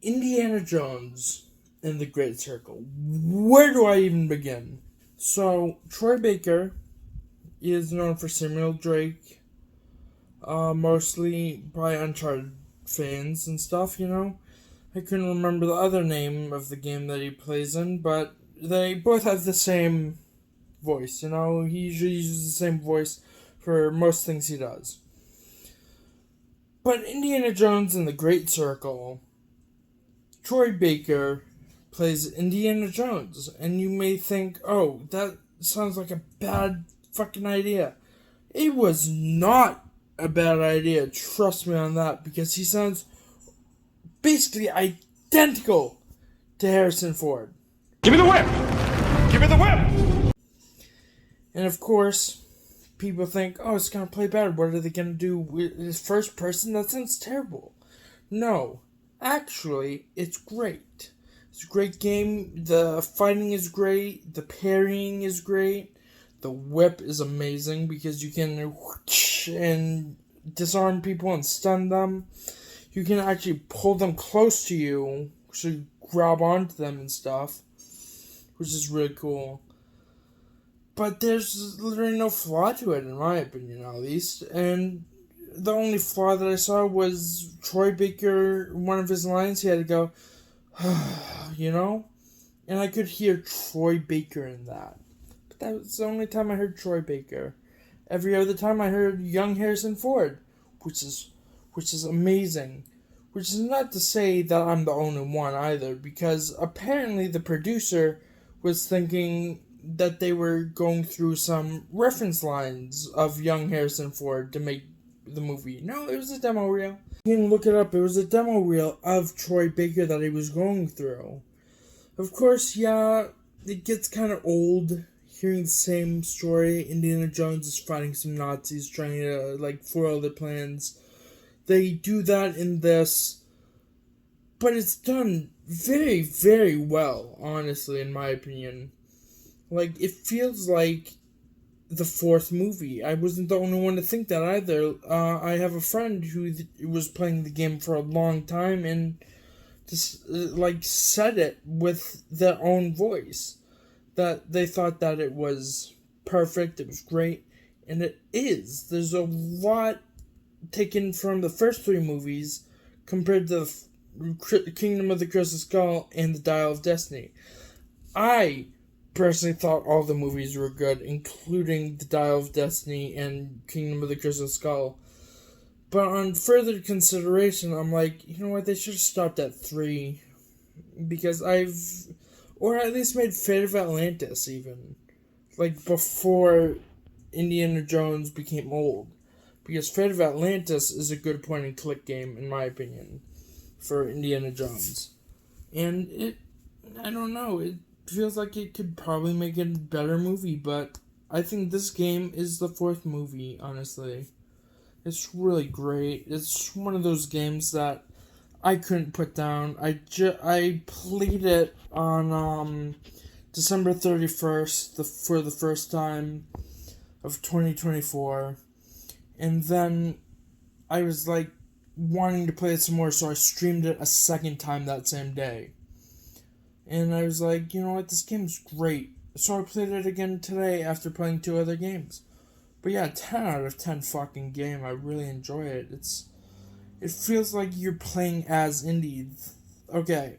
Indiana Jones and the Great Circle. Where do I even begin? So, Troy Baker is known for Samuel Drake, mostly by Uncharted fans and stuff, you know? I couldn't remember the other name of the game that he plays in, but they both have the same voice, you know? He usually uses the same voice for most things he does. But Indiana Jones and the Great Circle, Troy Baker plays Indiana Jones, and you may think, oh, that sounds like a bad fucking idea. It was not a bad idea, trust me on that, because he sounds basically identical to Harrison Ford. Give me the whip! Give me the whip! And of course, people think, oh, it's gonna play better. What are they gonna do with his first person? That sounds terrible. No, actually, it's great. It's a great game. The fighting is great. The parrying is great. The whip is amazing because you can and disarm people and stun them. You can actually pull them close to you, so you grab onto them and stuff, which is really cool. But there's literally no flaw to it, in my opinion, at least. And the only flaw that I saw was Troy Baker, one of his lines, he had to go, you know? And I could hear Troy Baker in that. But that was the only time I heard Troy Baker. Every other time I heard young Harrison Ford, which is amazing. Which is not to say that I'm the only one either, because apparently the producer was thinking that they were going through some reference lines of young Harrison Ford to make the movie. No, it was a demo reel. You can look it up. It was a demo reel of Troy Baker that he was going through. Of course, yeah, it gets kind of old hearing the same story. Indiana Jones is fighting some Nazis trying to, foil their plans. They do that in this, but it's done very, very well, honestly, in my opinion. It feels like the fourth movie. I wasn't the only one to think that either. I have a friend who was playing the game for a long time and just, said it with their own voice. That they thought that it was perfect, it was great, and it is. There's a lot taken from the first three movies compared to the Kingdom of the Crystal Skull and the Dial of Destiny. I personally thought all the movies were good, including the Dial of Destiny and Kingdom of the Crystal Skull. But on further consideration, I'm like, you know what, they should have stopped at 3. Because or at least made Fate of Atlantis even. Before Indiana Jones became old. Because Fate of Atlantis is a good point and click game, in my opinion, for Indiana Jones. And I don't know, it feels like it could probably make it a better movie, but I think this game is the fourth movie, honestly. It's really great. It's one of those games that I couldn't put down. I played it on December 31st for the first time of 2024. And then I was wanting to play it some more, so I streamed it a second time that same day. And I was like, you know what, this game's great. So I played it again today after playing 2 other games. But yeah, 10 out of 10 fucking game. I really enjoy it. It feels like you're playing as Indy. Okay,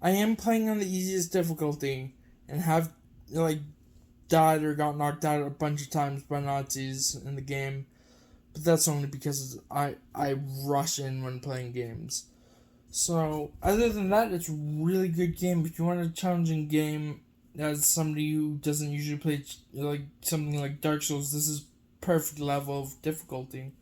I am playing on the easiest difficulty and have died or got knocked out a bunch of times by Nazis in the game. But that's only because I rush in when playing games. So, other than that, it's a really good game. If you want a challenging game as somebody who doesn't usually play something like Dark Souls, this is perfect level of difficulty.